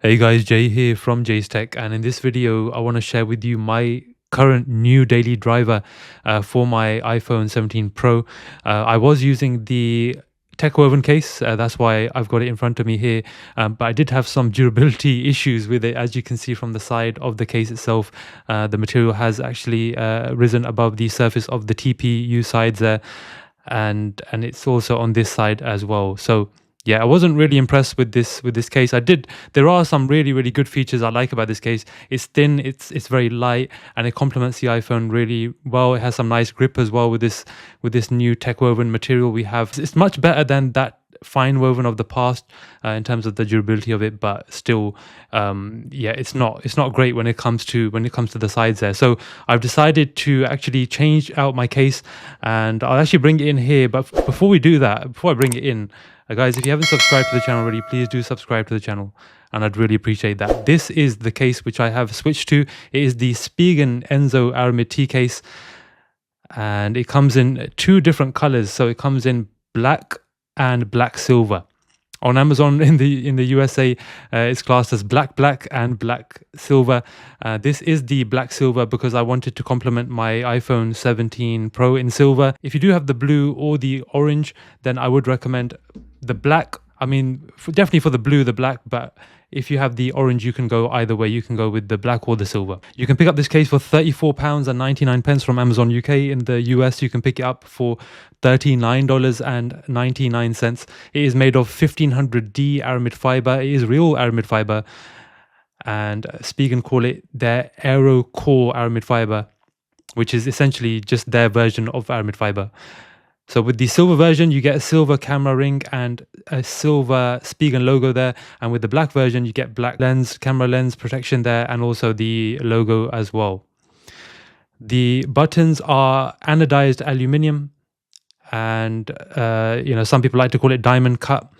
Hey guys, Jay here from Jay's Tech, and in this video I want to share with you my current new daily driver for my iPhone 17 Pro. I was using the tech woven case, that's why I've got it in front of me here, but I did have some durability issues with it. As you can see from the side of the case itself, the material has actually risen above the surface of the TPU sides there, and it's also on this side as well. So yeah, I wasn't really impressed with this case. There are some really good features I like about this case. It's thin, it's very light, and it complements the iPhone really well. It has some nice grip as well with this new tech woven material we have. It's much better than that fine woven of the past in terms of the durability of it, but still yeah, it's not great when it comes to the sides there. So I've decided to actually change out my case, and I'll actually bring it in here. But before I bring it in, guys, if you haven't subscribed to the channel already, please do subscribe to the channel, and I'd really appreciate that. This is the case which I have switched to. It is the Spigen Enzo Aramid T case, and it comes in two different colors. So it comes in black and black silver. On Amazon in the USA, it's classed as black and black silver. This is the black silver because I wanted to complement my iPhone 17 Pro in silver. If you do have the blue or the orange, then I would recommend the black. I mean, definitely for the blue, the black, but if you have the orange, you can go either way. You can go with the black or the silver. You can pick up this case for £34.99 from Amazon UK. In the US, you can pick it up for $39.99. It is made of 1500D aramid fiber. It is real aramid fiber, and Spigen call it their Aero Core aramid fiber, which is essentially just their version of aramid fiber. So with the silver version, you get a silver camera ring and a silver Spigen logo there. And with the black version, you get black camera lens protection there, and also the logo as well. The buttons are anodized aluminium, and some people like to call it diamond cut,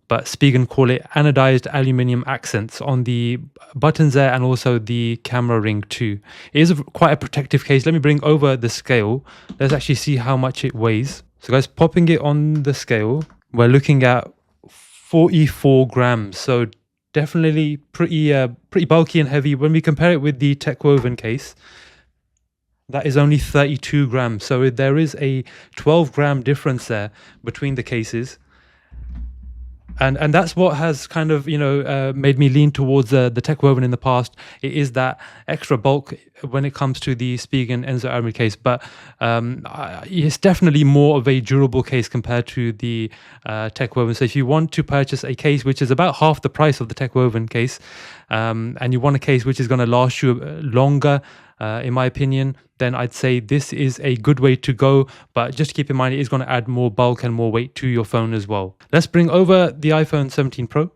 but Spigen call it anodized aluminium accents on the buttons there, and also the camera ring too. It is quite a protective case. Let me bring over the scale. Let's actually see how much it weighs. So guys, popping it on the scale, we're looking at 44 grams. So definitely pretty bulky and heavy. When we compare it with the tech woven case, that is only 32 grams. So there is a 12-gram difference there between the cases. And that's what has kind of made me lean towards the tech woven in the past. It is that extra bulk when it comes to the Spigen Enzo Aramid case, but it's definitely more of a durable case compared to the tech woven. So if you want to purchase a case which is about half the price of the tech woven case, and you want a case which is going to last you longer, in my opinion, then I'd say this is a good way to go. But just keep in mind, it is going to add more bulk and more weight to your phone as well. Let's bring over the iPhone 17 Pro.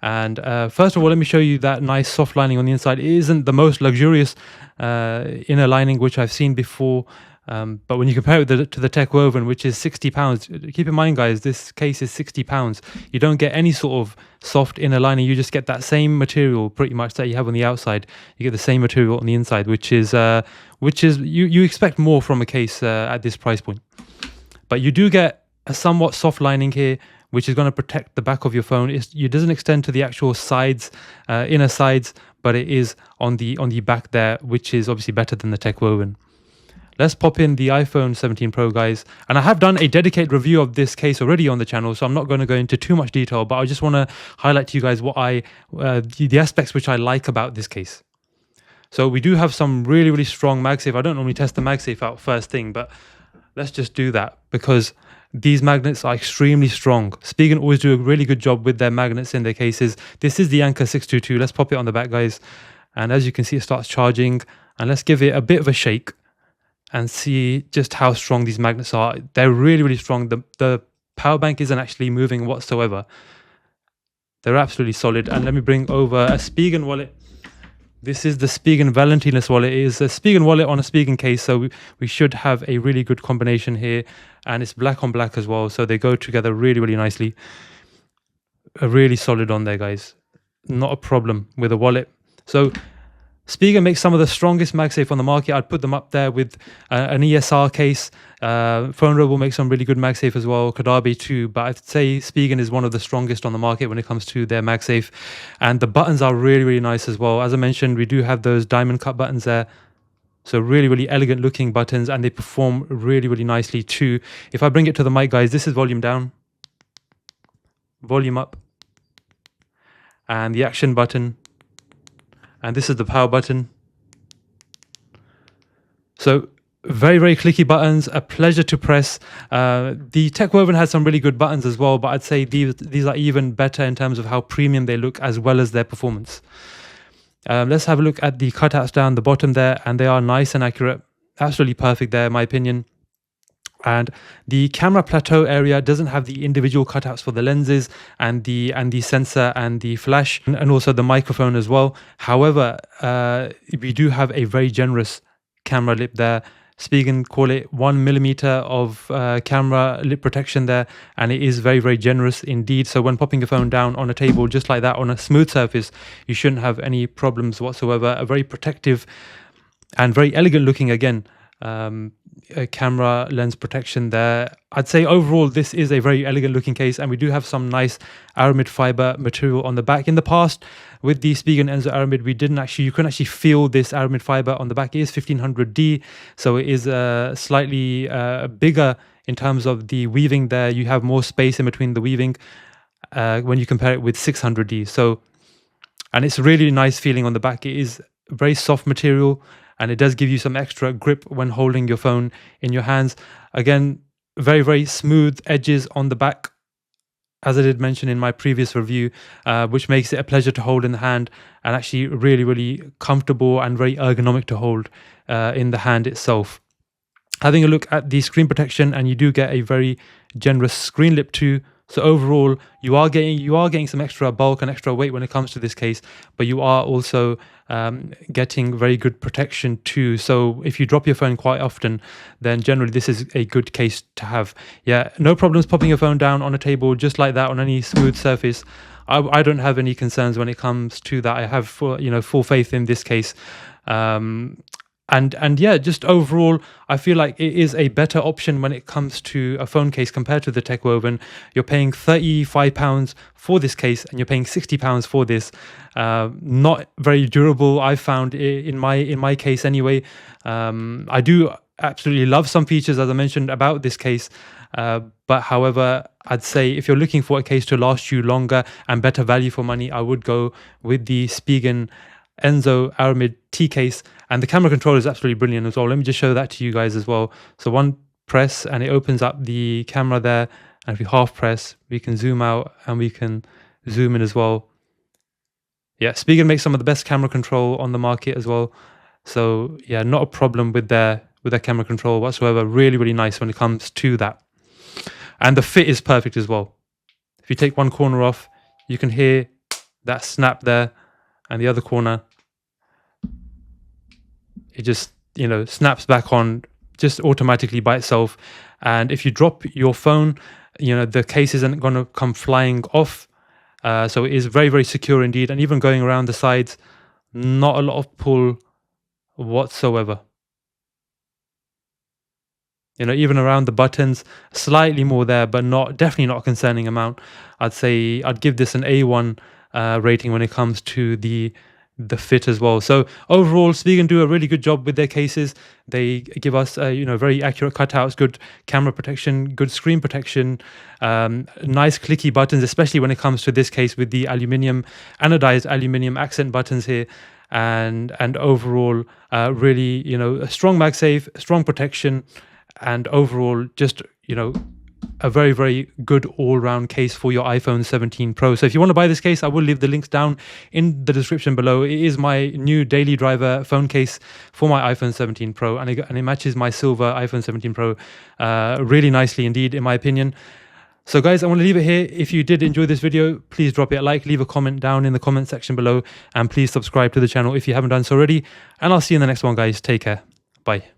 And first of all, let me show you that nice soft lining on the inside. It isn't the most luxurious inner lining which I've seen before. But when you compare it to the tech woven, which is £60, keep in mind, guys, this case is £60. You don't get any sort of soft inner lining. You just get that same material pretty much that you have on the outside. You get the same material on the inside, which is you expect more from a case at this price point. But you do get a somewhat soft lining here, which is going to protect the back of your phone. It doesn't extend to the actual sides, inner sides, but it is on the back there, which is obviously better than the tech woven. Let's pop in the iPhone 17 Pro, guys. And I have done a dedicated review of this case already on the channel, so I'm not going to go into too much detail, but I just want to highlight to you guys what the aspects which I like about this case. So we do have some really strong MagSafe. I don't normally test the MagSafe out first thing, but let's just do that because these magnets are extremely strong. Spigen always do a really good job with their magnets in their cases. This is the Anker 622. Let's pop it on the back, guys. And as you can see, it starts charging. And let's give it a bit of a shake and see just how strong these magnets are. They're really strong. The power bank isn't actually moving whatsoever. They're absolutely solid. And let me bring over a Spigen wallet. This is the Spigen Valentinus wallet. It is a Spigen wallet on a Spigen case, so we should have a really good combination here. And it's black on black as well, so they go together really nicely. Really solid on there, guys. Not a problem with a wallet. So Spigen makes some of the strongest MagSafe on the market. I'd put them up there with an ESR case. PhoneRo will make some really good MagSafe as well, Kodabi too, but I'd say Spigen is one of the strongest on the market when it comes to their MagSafe. And the buttons are really, really nice as well. As I mentioned, we do have those diamond cut buttons there. So really, really elegant looking buttons, and they perform really, really nicely too. If I bring it to the mic, guys, this is volume down, volume up, and the action button. And this is the power button. So very, very clicky buttons, a pleasure to press. The Techwoven has some really good buttons as well, but I'd say these are even better in terms of how premium they look as well as their performance. Let's have a look at the cutouts down the bottom there, and they are nice and accurate. Absolutely perfect there, in my opinion. And the camera plateau area doesn't have the individual cutouts for the lenses and the sensor and the flash, and also the microphone as well. However, we do have a very generous camera lip there. Spigen call it 1mm of camera lip protection there, and it is very, very generous indeed. So when popping your phone down on a table just like that on a smooth surface, you shouldn't have any problems whatsoever. A very protective and very elegant looking, again, a camera lens protection there. I'd say overall this is a very elegant looking case, and we do have some nice aramid fiber material on the back. In the past with the Spigen Enzo Aramid, you couldn't actually feel this aramid fiber on the back. It is 1500D, so it is slightly bigger in terms of the weaving there. You have more space in between the weaving when you compare it with 600D. So, and it's really nice feeling on the back. It is very soft material, and it does give you some extra grip when holding your phone in your hands. Again, very, very smooth edges on the back, as I did mention in my previous review, which makes it a pleasure to hold in the hand, and actually really, really comfortable and very ergonomic to hold in the hand itself. Having a look at the screen protection, and you do get a very generous screen lip too. So overall, you are getting some extra bulk and extra weight when it comes to this case, but you are also getting very good protection too. So if you drop your phone quite often, then generally this is a good case to have. Yeah, no problems popping your phone down on a table just like that on any smooth surface. I don't have any concerns when it comes to that. I have full faith in this case. And yeah, just overall, I feel like it is a better option when it comes to a phone case compared to the Techwoven. You're paying £35 for this case, and you're paying £60 for this. Not very durable, I found in my case anyway. I do absolutely love some features, as I mentioned, about this case. But however, I'd say if you're looking for a case to last you longer and better value for money, I would go with the Spigen Enzo Aramid T case. And the camera control is absolutely brilliant as well. Let me just show that to you guys as well. So one press and it opens up the camera there, and if we half press, we can zoom out and we can zoom in as well. Yeah, Spigen makes some of the best camera control on the market as well. So yeah, not a problem with their camera control whatsoever. Really, really nice when it comes to that. And the fit is perfect as well. If you take one corner off, you can hear that snap there, and the other corner, it just snaps back on just automatically by itself. And if you drop your phone, the case isn't going to come flying off. So it is very, very secure indeed. And even going around the sides, not a lot of pull whatsoever. Even around the buttons, slightly more there, but definitely not a concerning amount. I'd say I'd give this an A1 rating when it comes to the fit as well. So overall, Spigen do a really good job with their cases. They give us very accurate cutouts, good camera protection, good screen protection, nice clicky buttons, especially when it comes to this case with the anodized aluminium accent buttons here. And overall, really, a strong MagSafe, strong protection, and overall just a very, very good all-round case for your iPhone 17 Pro. So if you want to buy this case, I will leave the links down in the description below. It is my new daily driver phone case for my iPhone 17 Pro, and it matches my silver iPhone 17 Pro really nicely indeed, in my opinion. So guys, I want to leave it here. If you did enjoy this video, please drop it a like, leave a comment down in the comment section below, and please subscribe to the channel if you haven't done so already. And I'll see you in the next one, guys. Take care. Bye.